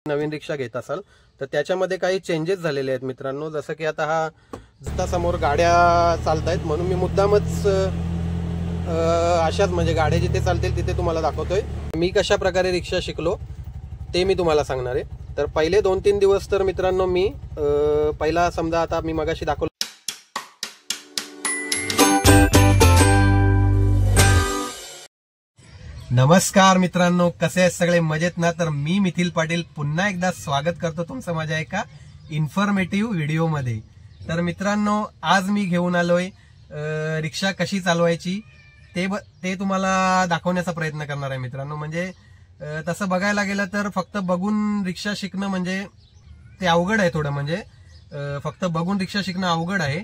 नवीन रिक्षा घेत असाल तर त्याच्यामध्ये काही चेंजेस झालेले आहेत मित्रांनो। जसं की आता हा जिता समोर गाड्या चालतायत म्हणून मी मुद्दामच अशाच म्हणजे गाड्या जिथे चालतील तिथे तुम्हाला दाखवतोय। मी कशा प्रकारे रिक्षा शिकलो ते मी तुम्हाला सांगणार आहे। तर पहिले 2-3 दिवस तर मित्रांनो मी पहिला समजा आता मी मगाशी दाखवलं। नमस्कार मित्रांनो, कसे आहेत सगळे, मजेत ना? तर मी मिथिल पाटील पुन्हा एकदा स्वागत करतो तुमचं माझ्या एका इन्फॉर्मेटिव्ह व्हिडिओ मध्ये। तर मित्रांनो, आज मी घेऊन आलोय रिक्षा कशी चालवायची ते तुम्हाला दाखवण्याचा प्रयत्न करणार आहे मित्रांनो। म्हणजे तसं बघायला गेलं तर फक्त बघून रिक्षा शिकणं म्हणजे ते अवघड आहे थोडं। म्हणजे फक्त बघून रिक्षा शिकणं अवघड आहे,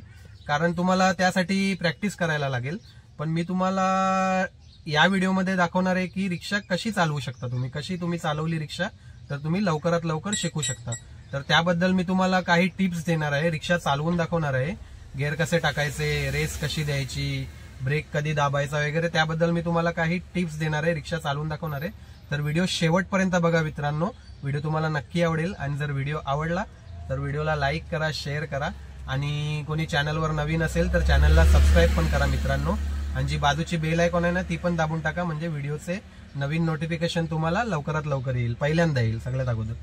कारण तुम्हाला त्यासाठी प्रॅक्टिस करायला लागेल। पण मी तुम्हाला या व्हिडिओमध्ये दाखवणार आहे की रिक्षा कशी चालवू शकता तुम्ही, कशी तुम्ही चालवली रिक्षा तर तुम्ही लवकरात लवकर शिकू शकता। तर त्याबद्दल मी तुम्हाला काही टिप्स देणार आहे, रिक्षा चालवून दाखवणार आहे, गिअर कसे टाकायचे, रेस कशी द्यायची, ब्रेक कधी दाबायचा वगैरे, त्याबद्दल मी तुम्हाला काही टिप्स देणार आहे, रिक्षा चालवून दाखवणार आहे। तर व्हिडिओ शेवटपर्यंत बघा मित्रांनो, व्हिडिओ तुम्हाला नक्की आवडेल। आणि जर व्हिडिओ आवडला तर व्हिडिओला लाईक करा, शेअर करा, आणि कोणी चॅनलवर नवीन असेल तर चॅनलला सबस्क्राईब पण करा मित्रांनो। आणि जी बाजूची बेल आयकॉन आहे ना ती पण दाबून टाका, म्हणजे व्हिडिओचे नवीन नोटिफिकेशन तुम्हाला लवकरात लवकर येईल, पहिल्यांदा येईल सगळ्यात अगोदर।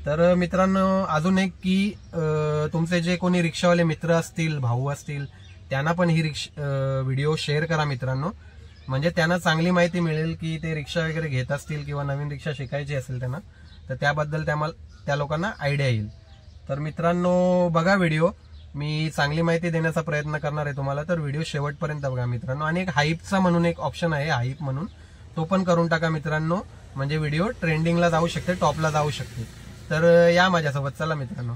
तर मित्रांनो, अजून एक की तुमचे जे कोणी रिक्षावाले मित्र असतील, भाऊ असतील, त्यांना पण ही व्हिडिओ शेअर करा मित्रांनो। म्हणजे त्यांना चांगली माहिती मिळेल की ते रिक्षा वगैरे घेत असतील किंवा नवीन रिक्षा शिकायची असेल त्यांना, तर त्याबद्दल त्या लोकांना आयडिया येईल। तर मित्रांनो, बघा व्हिडिओ, मी चांगली माहिती देण्याचा प्रयत्न करणार आहे तुम्हाला। तर व्हिडिओ शेवटपर्यंत बघा मित्रांनो। आणि एक हाईपचा म्हणून एक ऑप्शन आहे, हाईप म्हणून, तो पण करून टाका मित्रांनो, म्हणजे व्हिडिओ ट्रेंडिंगला जाऊ शकते, टॉपला जाऊ शकते। तर या माझ्यासोबत, चला मित्रांनो।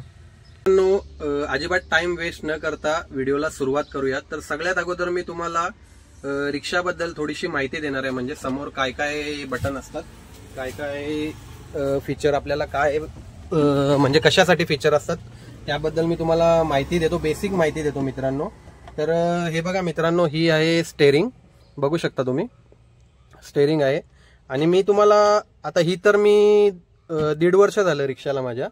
अजिबात टाइम वेस्ट न करता व्हिडिओला सुरुवात करूयात। तर सगळ्यात अगोदर मी तुम्हाला रिक्षाबद्दल थोडीशी माहिती देणार आहे, म्हणजे समोर काय काय बटन असतात, काय काय फीचर आपल्याला काय म्हणजे कशासाठी फीचर असतात त्याबद्दल मी तुम्हाला माहिती देतो, बेसिक माहिती देतो मित्रांनो। तर हे बघा मित्रांनो, ही आहे स्टेअरिंग, बघू शकता तुम्ही, स्टेअरिंग आहे। आणि मी तुम्हाला आता ही तर मी 1.5 वर्ष झालं रिक्षाला, माझ्या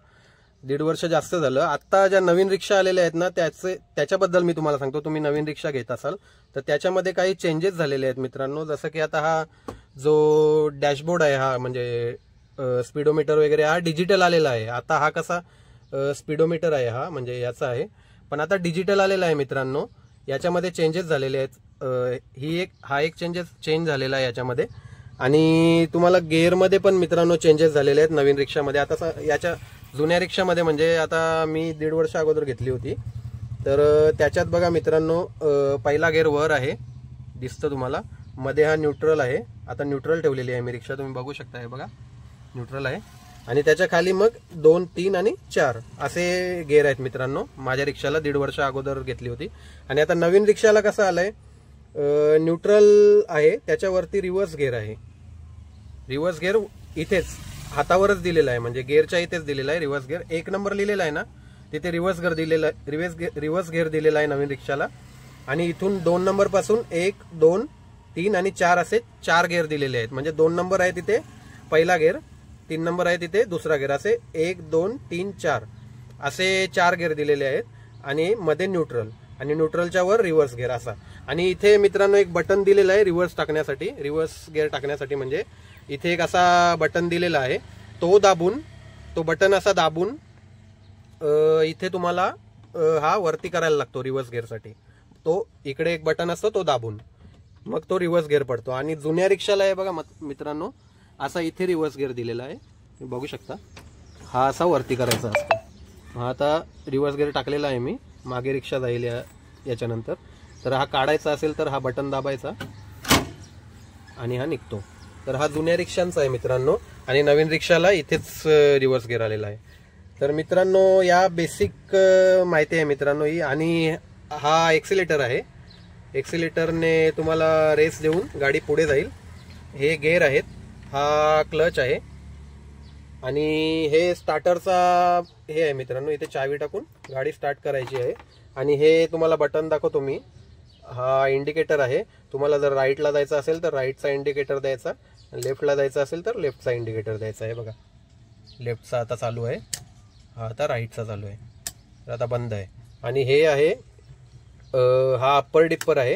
1.5 वर्ष जास्त झालं। आता ज्या नवीन रिक्षा आलेल्या आहेत ना त्याच्याबद्दल मी तुम्हाला सांगतो। तुम्ही नवीन रिक्षा घेत असाल तर त्याच्यामध्ये काही चेंजेस झालेले आहेत मित्रांनो। जसं की आता हा जो डॅशबोर्ड आहे, हा म्हणजे स्पीडोमीटर वगैरे हा डिजिटल आलेला आहे। आता हा कसा स्पीडोमीटर आहे हा, म्हणजे याचा आहे, पण आता डिजिटल आलेला आहे मित्रांनो। याच्यामध्ये चेंजेस झालेले आहेत, हा एक चेंज झालेला आहे याच्यामध्ये। आणि तुम्हाला गेअरमध्ये पण मित्रांनो चेंजेस झालेले आहेत नवीन रिक्षामध्ये। आता याच्या जुन्या रिक्षामध्ये, म्हणजे आता मी 1.5 वर्ष अगोदर घेतली होती, तर त्याच्यात बघा मित्रांनो, पहिला गेअर वर आहे, दिसतं तुम्हाला, मध्ये हा न्यूट्रल आहे। आता न्यूट्रल ठेवलेली आहे मी रिक्षा, तुम्ही बघू शकता, हे बघा न्यूट्रल आहे। आणि त्याच्या खाली मग 2, 3 आणि 4 असे गेअर आहेत मित्रांनो। माझ्या रिक्षाला 1.5 वर्ष अगोदर घेतली होती। आणि आता नवीन रिक्षाला कसं आलंय, न्यूट्रल आहे, त्याच्यावरती रिव्हर्स गेअर आहे। रिव्हर्स गेअर इथेच हातावरच दिलेला आहे, म्हणजे गेअरच्या इथेच दिलेला आहे रिव्हर्स गेअर। 1 नंबर लिहिलेला आहे ना, तिथे रिव्हर्स गेअर दिलेला आहे, रिव्हर्स गेअर दिलेला आहे नवीन रिक्षाला। आणि इथून 2 नंबर पासून 1, 2, 3 आणि 4 असे 4 गेअर दिलेले आहेत। म्हणजे 2 नंबर आहे तिथे पहिला गेअर, 3 नंबर आहे तिथे दुसरा गेअर, असे 1, 2, 3, 4 असे 4 गेअर दिलेले आहेत। आणि मध्ये न्यूट्रल, आणि न्यूट्रलच्या वर रिव्हर्स गेअर असा। आणि इथे मित्रांनो एक बटन दिलेलं आहे रिव्हर्स टाकण्यासाठी, रिव्हर्स गेअर टाकण्यासाठी, म्हणजे इथे एक असा बटन दिलेला आहे, तो बटन असा दाबून इथे तुम्हाला हा वरती करायला लागतो रिव्हर्स गेअरसाठी। तो इकडे एक बटन असतो, तो दाबून मग तो रिव्हर्स गेअर पडतो। आणि जुन्या रिक्षाला आहे बघा मित्रांनो, असा इथे रिव्हर्स गेअर दिलेला आहे, तुम्ही बघू शकता, हा असा वरती करायचा असतो। हा आता रिव्हर्स गेअर टाकलेला आहे मी, मागे रिक्षा जाईल याच्यानंतर। तर हा काढायचा असेल तर हा बटन दाबायचा आणि हा निघतो। तर हा जुन्या रिक्षांचा आहे मित्रांनो, आणि नवीन रिक्षाला इथेच रिव्हर्स गेअर आलेला आहे। तर मित्रांनो, या बेसिक माहिती आहे मित्रांनो ही। आणि हा एक्सिलेटर आहे, एक्सिलेटरने तुम्हाला रेस देऊन गाडी पुढे जाईल। हे गेअर आहेत, हा क्लच आहे, आणि हे स्टार्टरचा हे आहे मित्रांनो, इथे चावी टाकून गाडी स्टार्ट करायची आहे। आणि हे तुम्हाला बटन दाखवतो मी, हा इंडिकेटर आहे। तुम्हाला जर राईटला जायचं असेल तर राईटचा इंडिकेटर द्यायचा, लेफ्टला जायचं असेल तर लेफ्टचा इंडिकेटर द्यायचा आहे बघा। लेफ्टचा आता चालू आहे, हा आता राईटचा चालू आहे. तर आता बंद आहे. आणि हे आहे हा अप्पर डिप्पर आहे.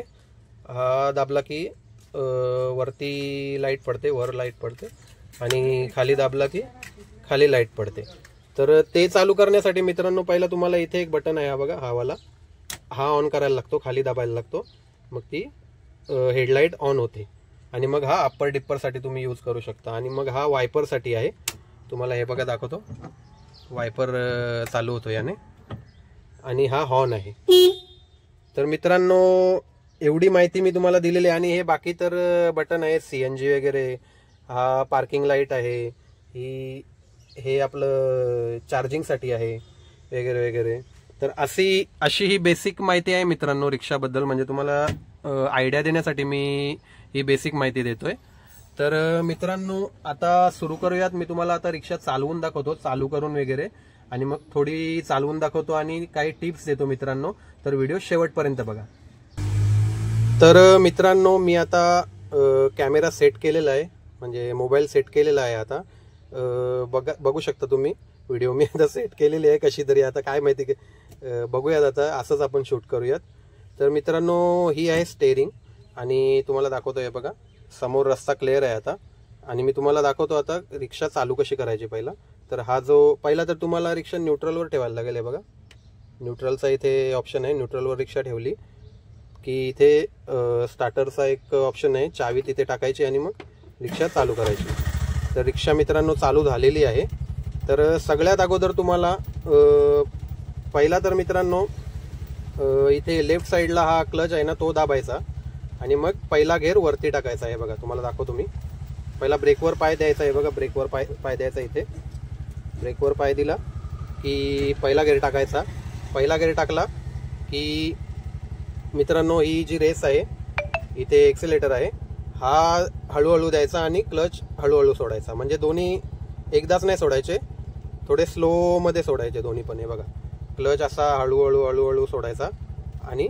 हा दाबला की वरती लाईट पडते, वर लाईट पडते, आणि खाली दाबला की खाली लाईट पडते. तर ते चालू करण्यासाठी मित्रांनो पहिला तुम्हाला इथे एक बटन आहे, हा बघा, हा वाला, हा ऑन करायला लागतो, खाली दाबायला लागतो, मग ती हेडलाईट ऑन होते. आणि मग हा अप्पर डिप्परसाठी तुम्ही यूज करू शकता. आणि मग हा वायपरसाठी आहे. तुम्हाला हे बघा दाखवतो, वायपर चालू होतो याने. आणि हा हॉर्न आहे. तर मित्रांनो एवढी माहिती मी तुम्हाला दिलेली आहे. आणि हे बाकी तर बटन आहे, CNG वगैरे, हा पार्किंग लाईट आहे, हे आपलं चार्जिंगसाठी आहे वगैरे वगैरे. तर अशी ही बेसिक माहिती आहे मित्रांनो रिक्षाबद्दल. म्हणजे तुम्हाला आयडिया देण्यासाठी मी ही बेसिक माहिती देतोय. तर मित्रांनो आता सुरू करूयात. मी तुम्हाला आता रिक्षा चालवून दाखवतो, चालू करून वगैरे, आणि मग थोडी चालवून दाखवतो आणि काही टिप्स देतो मित्रांनो. तर व्हिडिओ शेवटपर्यंत बघा. तर मित्रांनो मी आता कॅमेरा सेट केलेला आहे, म्हणजे मोबाईल सेट केलेला आहे. आता बघू शकता तुम्ही व्हिडिओ मी आता सेट केलेली आहे कशी तरी. आता काय माहिती की बघूयात, आता असंच आपण शूट करूयात. तर मित्रांनो ही आहे स्टेअरिंग, आणि तुम्हाला दाखवतो, हे बघा समोर रस्ता क्लिअर आहे आता. आणि मी तुम्हाला दाखवतो आता रिक्षा चालू कशी करायची पहिला. तर हा जो पहिला तर तुम्हाला रिक्षा न्यूट्रलवर ठेवायला लागेल. हे बघा न्यूट्रलचा इथे ऑप्शन आहे, न्यूट्रलवर रिक्षा ठेवली की इथे स्टार्टरचा एक ऑप्शन आहे, चावी तिथे टाकायची आणि मग रिक्षा चालू करायची. तर रिक्षा मित्रांनो चालू झालेली आहे. तर सगळ्यात अगोदर तुम्हाला पहिला तर मित्रांनो इथे लेफ्ट साईडला हा क्लच आहे ना, तो दाबायचा आणि मग पहिला गेअर वरती टाकायचा आहे. बघा तुम्हाला दाखवतो मी. पहिला ब्रेकवर पाय द्यायचा आहे, बघा ब्रेकवर पाय द्यायचा. इथे ब्रेकवर पाय दिला की पहिला गेअर टाकायचा. पहिला गेअर टाकला की मित्रांनो ही जी रेस आहे, इथे एक्सेलेटर आहे, हा हळूहळू द्यायचा आणि क्लच हळूहळू सोडायचा. म्हणजे दोन्ही एकदाच नाही सोडायचे, थोडे स्लो मध्ये सोडायचे दोन्ही पण. हे बघा क्लच असा हळूहळू हळूहळू सोडायचा आणि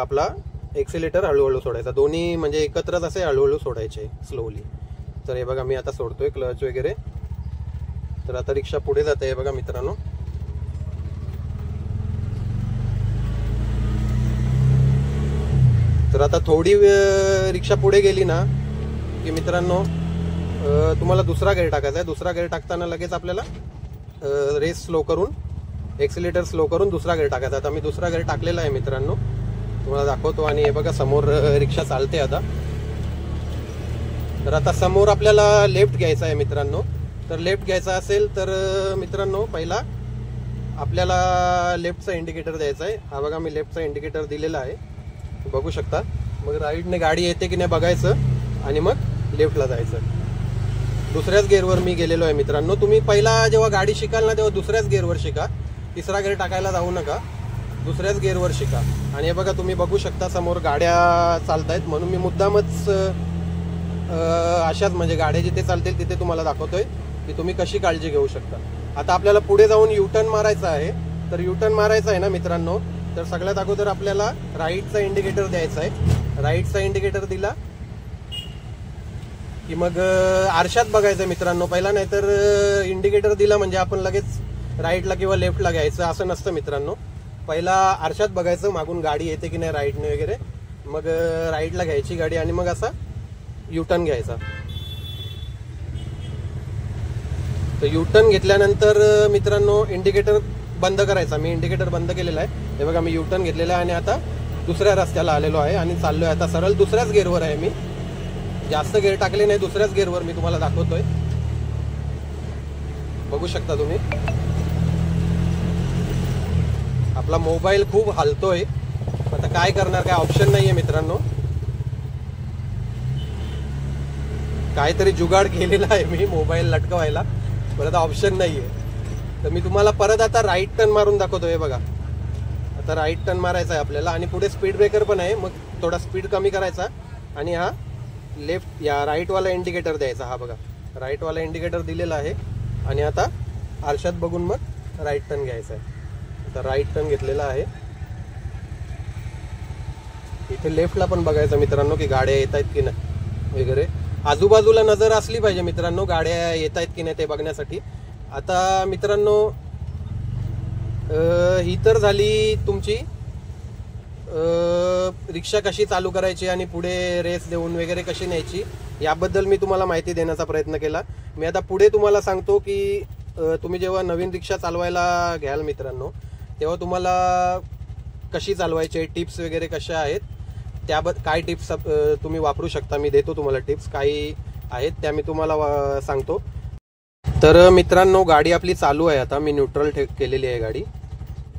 आपला एक्सेलेटर हळूहळू सोडायचा. दोन्ही म्हणजे एकत्रच असे हळूहळू सोडायचे स्लोली. तर हे बघा मी आता सोडतोय क्लच वगैरे. तर आता रिक्षा पुढे जाते. हे बघा मित्रांनो, तर आता थोडी रिक्षा पुढे गेली ना की मित्रांनो तुम्हाला दुसरा गेअर टाकायचा आहे. दुसरा गेअर टाकताना लगेच आपल्याला रेस स्लो करून, एक्सिलेटर स्लो करून दुसरा गेअर टाकायचा. आता मी दुसरा गेअर टाकलेला आहे मित्रांनो, तुम्हाला दाखवतो. आणि हे बघा समोर रिक्षा चालते आता. तर आता समोर आपल्याला लेफ्ट घ्यायचा आहे मित्रांनो. तर लेफ्ट घ्यायचा असेल तर मित्रांनो पहिला आपल्याला लेफ्टचा इंडिकेटर द्यायचा आहे. हा बघा मी लेफ्टचा इंडिकेटर दिलेला आहे, बघू शकता. मग राईटने गाडी येते की नाही बघायचं आणि मग लेफ्टला जायचं. दुसऱ्याच गेअरवर मी गेलेलो आहे मित्रांनो. तुम्ही पहिला जेव्हा गाडी शिकाल ना तेव्हा दुसऱ्याच गेअरवर शिका, तिसरा गेअर टाकायला जाऊ नका, दुसऱ्याच गेअरवर शिका. आणि हे बघा तुम्ही बघू शकता समोर गाड्या चालतायत, म्हणून मी मुद्दामच अशाच म्हणजे गाड्या जिथे चालतील तिथे तुम्हाला दाखवतोय की तुम्ही कशी काळजी घेऊ शकता. आता आपल्याला पुढे जाऊन युटर्न मारायचा आहे. तर युटर्न मारायचा आहे ना मित्रांनो, तर सगळ्यात अगोदर आपल्याला राईटचा इंडिकेटर द्यायचा आहे. राईटचा इंडिकेटर दिला की मग आरशात बघायचं मित्रांनो पहिला. नाही तर इंडिकेटर दिला म्हणजे आपण लगेच राईटला किंवा लेफ्टला घ्यायचं असं नसतं मित्रांनो. पहिला आरशात बघायचं मागून गाडी येते की नाही राईटने वगैरे, मग राईटला घ्यायची गाडी आणि मग असा युटर्न घ्यायचा. तर युटर्न घेतल्यानंतर मित्रांनो इंडिकेटर बंद करायचा. मी इंडिकेटर बंद केलेला आहे. हे बघा मी युटर्न घेतलेला आहे आणि आता दुसऱ्या रस्त्याला आलेलो आहे आणि चाललोय आता सरळ दुसऱ्याच गेअरवर आहे. मी जास्त गेअर टाकले नाही, दुसऱ्याच गेअरवर मी तुम्हाला दाखवतोय, बघू शकता तुम्ही. आपला मोबाईल खूप हलतोय, आता काय करणार, काय ऑप्शन नाहीये मित्रांनो. काहीतरी जुगाड केलेला आहे मी मोबाईल लटकवायला, पण आता ऑप्शन नाहीये. तर मी तुम्हाला परत आता राईट टर्न मारून दाखवतो. हे बघा आता राईट टर्न मारायचा आहे आपल्याला आणि पुढे स्पीड ब्रेकर पण आहे, मग थोडा स्पीड कमी करायचा आणि हा लेफ्ट या राईटवाला इंडिकेटर द्यायचा. हा बघा राईटवाला इंडिकेटर दिलेला आहे आणि आता आरशात बघून मग राईट टर्न घ्यायचा आहे. आता राईट टर्न घेतलेला आहे. इथे लेफ्टला पण बघायचं मित्रांनो की गाड्या येत आहेत की नाही वगैरे. आजूबाजूला नजर असली पाहिजे मित्रांनो गाड्या येत आहेत की नाही ते बघण्यासाठी. आता मित्रांनो ही तर झाली तुमची रिक्षा कशी चालू करायची आणि पुढे रेस देऊन वगैरे कशी न्यायची याबद्दल मी तुम्हाला माहिती देण्याचा प्रयत्न केला। मी आता पुढे तुम्हाला सांगतो की तुम्ही जेव्हा नवीन रिक्षा चालवायला घ्याल मित्रांनो, तेव्हा तुम्हाला कशी चालवायची, टिप्स वगैरे कशा आहेत, त्याबद्दल काय टिप्स तुम्ही वापरू शकता, मी देतो तुम्हाला टिप्स काही आहेत त्या मी तुम्हाला सांगतो। तर मित्रांनो गाडी आपली चालू आहे, आता मी न्यूट्रल केलेली आहे गाडी।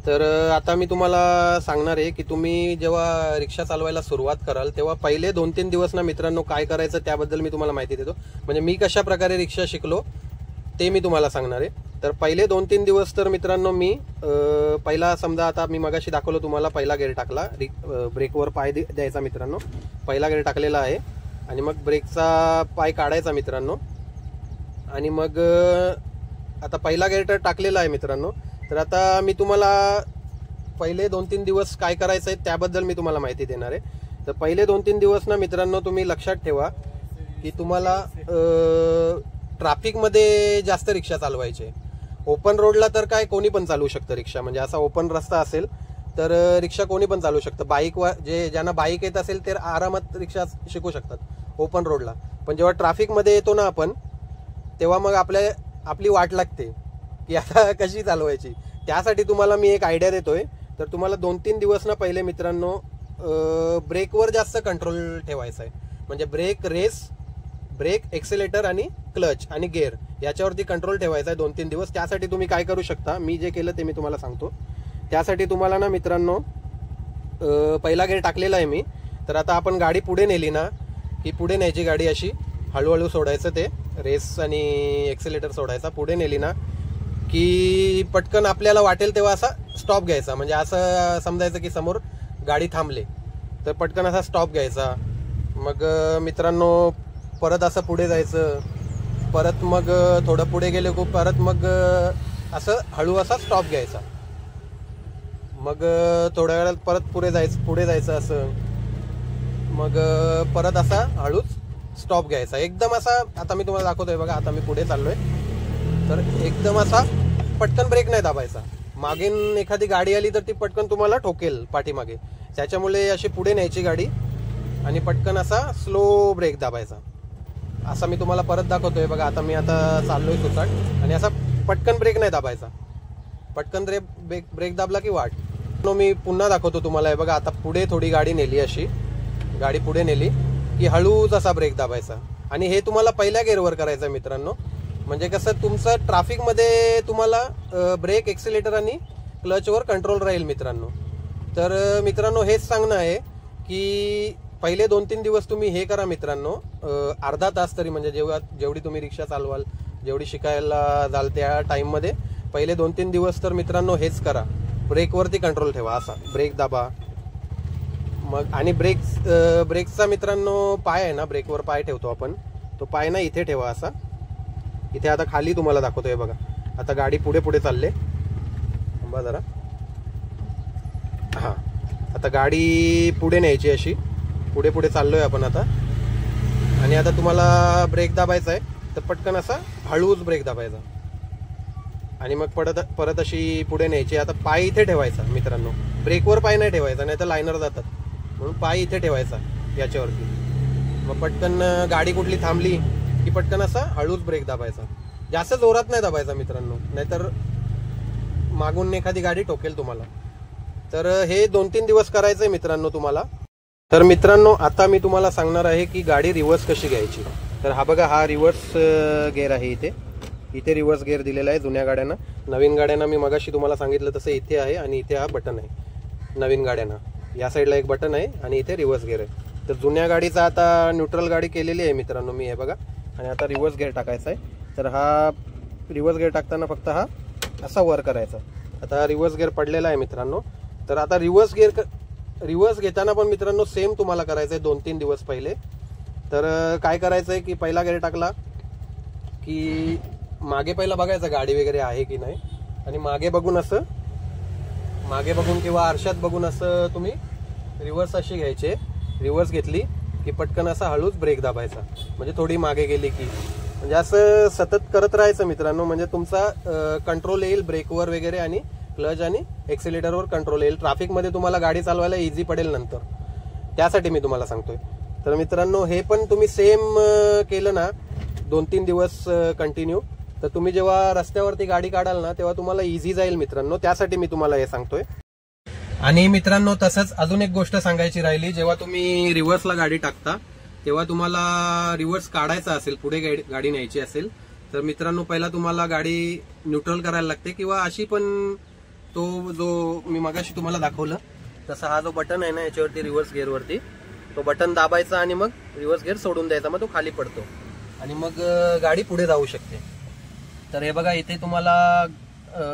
तर आता मी तुम्हाला सांगणार आहे की तुम्ही जेव्हा रिक्षा चालवायला सुरुवात कराल तेव्हा पहिले 2-3 दिवस ना मित्रांनो काय करायचं त्याबद्दल मी तुम्हाला माहिती देतो। म्हणजे मी कशा प्रकारे रिक्षा शिकलो ते मी तुम्हाला सांगणार आहे। तर पहिले 2-3 दिवस तर मित्रांनो मी पहिला समजा आता मी मगाशी दाखवलं तुम्हाला, पहिला गेअर टाकला, ब्रेकवर पाय द्यायचा मित्रांनो, पहिला गेअर टाकलेला आहे आणि मग ब्रेकचा पाय काढायचा मित्रांनो आणि मग आता पहिला गेअर टाकलेला आहे मित्रांनो। तर आता मी तुम्हाला पहिले 2-3 दिवस काय करायचं आहे त्याबद्दल मी तुम्हाला माहिती देणार आहे। तर पहिले 2-3 दिवस ना मित्रांनो तुम्ही लक्षात ठेवा की तुम्हाला ट्रॅफिक मध्ये जास्त रिक्षा चालवायची। ओपन रोडला तर काय कोणी पण चालवू शकतं रिक्षा, म्हणजे असा ओपन रस्ता असेल तर रिक्षा कोणी पण चालवू शकतं। बाईक ज्यांना बाईक येत असेल ते आरामात रिक्षा शिकू शकतात ओपन रोडला, पण जेव्हा ट्रॅफिक मध्ये येतो ना आपण तेव्हा मग आपली वाट लागते की आता कशी चालवायची। त्यासाठी तुम्हाला मी एक आयडिया देतोय। तर तुम्हाला 2-3 दिवस ना पहिले मित्रांनो ब्रेकवर जास्त कंट्रोल ठेवायचा आहे, म्हणजे ब्रेक एक्सेलेटर आणि क्लच आणि गिअर याच्यावरती कंट्रोल ठेवायचा आहे 2-3 दिवस। त्यासाठी तुम्ही काय करू शकता, मी जे केलं ते मी तुम्हाला सांगतो। त्यासाठी तुम्हाला ना मित्रांनो पहिला गिअर टाकलेला आहे मी। तर आता आपण गाडी पुढे नेली ना की पुढे न्यायची गाडी, अशी हळूहळू सोडायचं, ते रेस आणि एक्सेलेटर सोडायचा, पुढे नेली ना की पटकन आपल्याला वाटेल तेव्हा असा स्टॉप घ्यायचा। म्हणजे असं समजायचं की समोर गाडी थांबले तर पटकन असा स्टॉप घ्यायचा। मग मित्रांनो परत असं पुढे जायचं, परत मग थोडं पुढे गेले खूप, परत मग असं हळू असा स्टॉप घ्यायचा, मग थोड्या वेळात परत पुढे जायचं असं, मग परत असा हळूच स्टॉप घ्यायचा एकदम असा। आता मी तुम्हाला दाखवतोय बघा, आता मी पुढे चाललोय तर एकदम असा पटकन ब्रेक नाही दाबायचा, मागीन एखादी गाडी आली तर ती पटकन तुम्हाला ठोकेल पाठीमागे, त्याच्यामुळे अशी पुढे न्यायची गाडी आणि पटकन असा स्लो ब्रेक दाबायचा। असा मी तुम्हाला परत दाखवतोय बघा, आता मी चाललोय सुसाट आणि असा पटकन ब्रेक नाही दाबायचा, पटकन ब्रेक दाबला की वाट। मी पुन्हा दाखवतो तुम्हाला, हे बघा आता पुढे थोडी गाडी नेली, अशी गाडी पुढे नेली की हळूच असा ब्रेक दाबायचा आणि हे तुम्हाला पहिल्या गिअरवर करायचं मित्रांनो। म्हणजे कसं तुमचं ट्रॅफिक मध्ये तुम्हाला ब्रेक एक्सिलेटर आणि क्लचवर कंट्रोल राहील मित्रांनो। तर मित्रांनो हेच सांगणं आहे की पहिले 2-3 दिवस तुम्ही हे करा मित्रांनो, अर्धा तास तरी, म्हणजे जेवढी तुम्ही रिक्षा चालवाल, जेवढी शिकायला जाल त्या टाइम मध्ये पहिले 2-3 दिवस तर मित्रांनो हेच करा, ब्रेकवरती कंट्रोल ठेवा, असा ब्रेक दाबा। मग आणि ब्रेकचा मित्रांनो पाय आहे ना, ब्रेकवर पाय ठेवतो आपण, तो पाय ना इथे ठेवा असा, इथे आता खाली तुम्हाला दाखवतोय बघा। आता गाडी पुढे चालले, थांबा जरा, हा आता गाडी पुढे न्यायची, अशी पुढे चाललोय आपण आता। आणि आता तुम्हाला ब्रेक दाबायचा आहे तर पटकन असा हळूच ब्रेक दाबायचा आणि मग परत अशी पुढे न्यायची। आता पाय इथे ठेवायचा मित्रांनो, ब्रेकवर पाय नाही ठेवायचा, नाही तर लायनर जातात, म्हणून पाय इथे ठेवायचा याच्यावरती। मग पटकन गाडी कुठली थांबली की पटकन असा हळूच ब्रेक दाबायचा, जास्त जोरात नाही दाबायचा मित्रांनो, नाहीतर मागून एखादी गाडी ठोकेल तुम्हाला। तर हे 2-3 दिवस करायचंय मित्रांनो तुम्हाला। तर मित्रांनो आता मी तुम्हाला सांगणार आहे की गाडी रिव्हर्स कशी घ्यायची। तर हा बघा, हा रिव्हर्स गिअर आहे, इथे रिव्हर्स गिअर दिलेला आहे जुन्या गाड्यांना। नवीन गाड्यांना मी मगाशी तुम्हाला सांगितलं तसं इथे आहे आणि इथे हा बटन आहे। नवीन गाड्यांना या साईडला एक बटन आहे आणि इथे रिव्हर्स गिअर आहे। तर जुन्या गाडीचा आता न्यूट्रल गाडी केलेली आहे मित्रांनो मी, हे बघा, आणि आता रिव्हर्स गिअर टाकायचा आहे। तर हा रिव्हर्स गिअर टाकताना फक्त हा असा वर करायचा। आता रिव्हर्स गिअर पडलेला आहे मित्रांनो। तर आता रिव्हर्स घेताना पण मित्रांनो सेम तुम्हाला करायचं आहे 2-3 दिवस पहिले। तर काय करायचं आहे की पहिला गिअर टाकला की मागे पहिला बघायचं गाडी वगैरे आहे की नाही, आणि मागे बघून किंवा आरशात बघून असं तुम्ही रिव्हर्स अशी घ्यायचे। रिव्हर्स घेतली की पटकन असा हळूच ब्रेक दाबायचा, म्हणजे थोडी मागे गेली की म्हणजे असं सतत करत राहायचं मित्रांनो, म्हणजे तुमचा कंट्रोल येईल ब्रेकवर वगैरे आणि क्लच आणि एक्सिलेटरवर कंट्रोल येईल. ट्रॅफिकमध्ये तुम्हाला गाडी चालवायला इझी पडेल नंतर, त्यासाठी मी तुम्हाला सांगतोय. तर मित्रांनो हे पण तुम्ही सेम केलं ना 2-3 दिवस कंटिन्यू, तर तुम्ही जेव्हा रस्त्यावरती गाडी काढाल ना तेव्हा तुम्हाला इझी जाईल मित्रांनो, त्यासाठी मी तुम्हाला हे सांगतोय. आणि मित्रांनो तसंच अजून एक गोष्ट सांगायची राहिली, जेव्हा तुम्ही रिव्हर्सला गाडी टाकता तेव्हा तुम्हाला रिव्हर्स काढायचा असेल, पुढे गाडी न्यायची असेल, तर मित्रांनो पहिला तुम्हाला गाडी न्यूट्रल करायला लागते, किंवा अशी पण तो जो मी मगाशी तुम्हाला दाखवलं तसा हा जो बटन आहे ना याच्यावरती रिव्हर्स गिअरवरती, तो बटन दाबायचा आणि मग रिव्हर्स गिअर सोडून द्यायचा, मग तो खाली पडतो आणि मग गाडी पुढे जाऊ शकते. तर हे बघा इथे तुम्हाला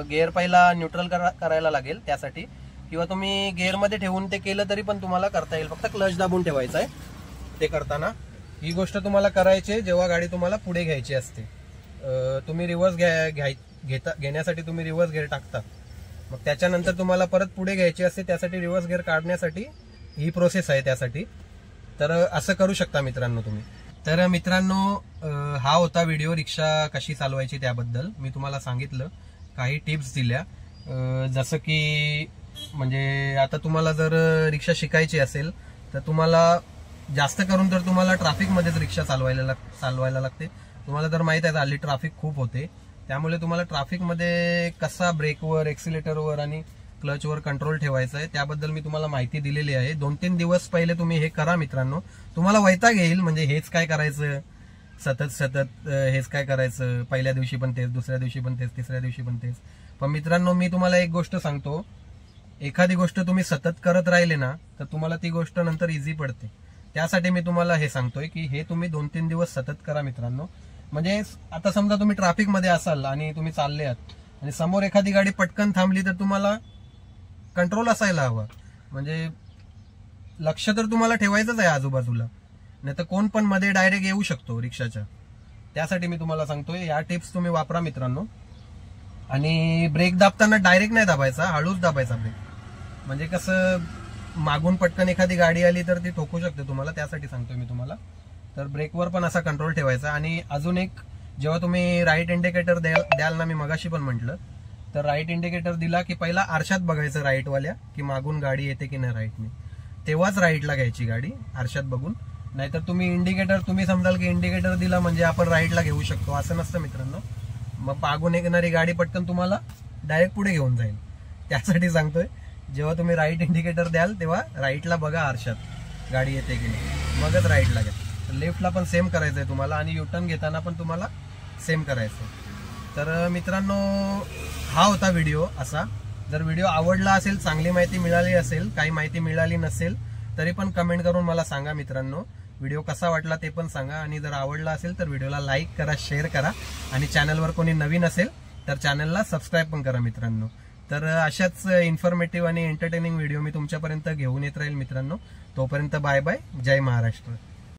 गिअर पहिला न्यूट्रल करायला लागेल त्यासाठी, किंवा तुम्ही गिअरमध्ये ठेवून ते केलं तरी पण तुम्हाला करता येईल. फक्त क्लच दाबून ठेवायचं आहे ते करताना. ही गोष्ट तुम्हाला करायची जेव्हा गाडी तुम्हाला पुढे घ्यायची असते. तुम्ही रिव्हर्स घेण्यासाठी तुम्ही रिव्हर्स गिअर टाकता, मग त्याच्यानंतर तुम्हाला परत पुढे घ्यायची असते, त्यासाठी रिव्हर्स गिअर काढण्यासाठी ही प्रोसेस आहे त्यासाठी. तर असं करू शकता मित्रांनो तुम्ही. तर मित्रांनो हा होता व्हिडिओ रिक्षा कशी चालवायची त्याबद्दल. मी तुम्हाला सांगितलं, काही टिप्स दिल्या, जसं की म्हणजे आता तुम्हाला जर रिक्षा शिकायची असेल तर तुम्हाला जास्त करून तर तुम्हाला ट्रॅफिकमध्येच रिक्षा चालवायला लागते. तुम्हाला तर माहित आहे हल्ली ट्रॅफिक खूप होते, त्यामुळे तुम्हाला ट्रॅफिकमध्ये कसा ब्रेकवर, एक्सिलेटरवर आणि क्लचवर कंट्रोल ठेवायचा आहे त्याबद्दल मी तुम्हाला माहिती दिलेली आहे. 2-3 दिवस पहिले तुम्ही हे करा मित्रांनो, तुम्हाला वैताग येईल. म्हणजे हेच काय करायचं, सतत हेच काय करायचं, पहिल्या दिवशी पण तेच, दुसऱ्या दिवशी पण तेच, तिसऱ्या दिवशी पण तेच. पण मित्रांनो मी तुम्हाला एक गोष्ट सांगतो, एखादी गोष्ट तुम्ही सतत करत राहिले ना तर तुम्हाला ती गोष्ट नंतर इझी पडते. त्यासाठी मी तुम्हाला हे सांगतोय की हे तुम्ही 2-3 दिवस सतत करा मित्रांनो. म्हणजे आता समजा तुम्ही ट्रॅफिकमध्ये असाल आणि तुम्ही चालले आहात आणि समोर एखादी गाडी पटकन थांबली, तर तुम्हाला कंट्रोल असायला हवा. म्हणजे लक्ष तर तुम्हाला ठेवायचंच आहे आजूबाजूला, नाही तर कोण पण मध्ये डायरेक्ट येऊ शकतो रिक्षाच्या. त्यासाठी मी तुम्हाला सांगतोय या टिप्स तुम्ही वापरा मित्रांनो. आणि ब्रेक दाबताना डायरेक्ट नाही दाबायचा, हळूच दाबायचा ब्रेक. म्हणजे कसं मागून पटकन एखादी गाडी आली तर ती ठोकू शकते तुम्हाला, त्यासाठी सांगतोय मी तुम्हाला. तर ब्रेकवर पण असा कंट्रोल ठेवायचा. आणि अजून एक, जेव्हा तुम्ही राईट इंडिकेटर द्याल ना, मी मगाशी पण म्हटलं, तर राईट इंडिकेटर दिला की पहिला आरशात बघायचं राईटवाल्या की मागून गाडी येते की नाही राईटने, तेव्हाच राईटला घ्यायची गाडी आरशात बघून. नाहीतर तुम्ही समजाल की इंडिकेटर दिला म्हणजे आपण राईटला घेऊ शकतो, असं नसतं मित्रांनो. मग मागून येणारी गाडी पटकन तुम्हाला डायरेक्ट पुढे घेऊन जाईल. त्यासाठी सांगतोय जेव्हा तुम्ही राईट इंडिकेटर द्याल तेव्हा राईटला बघा आरशात गाडी येते की नाही, मगच राईटला घ्या. लेफ्टला पण सेम करायचंय तुम्हाला, आणि युटर्न घेताना पण तुम्हाला सेम करायचंय. तर मित्रांनो हा होता व्हिडिओ असा. जर व्हिडिओ आवडला असेल, चांगली माहिती मिळाली असेल, काही माहिती मिळाली नसेल तरी पण कमेंट करून मला सांगा मित्रांनो. व्हिडिओ कसा वाटला ते पण सांगा. आणि जर आवडला असेल तर व्हिडिओला लाईक करा, शेअर करा, आणि चॅनलवर कोणी नवीन असेल तर चॅनलला सबस्क्राईब पण करा मित्रांनो. तर अशाच इन्फॉर्मेटिव्ह आणि एंटरटेनिंग व्हिडिओ मी तुमच्यापर्यंत घेऊन येत राहील मित्रांनो. तोपर्यंत बाय बाय, जय महाराष्ट्र.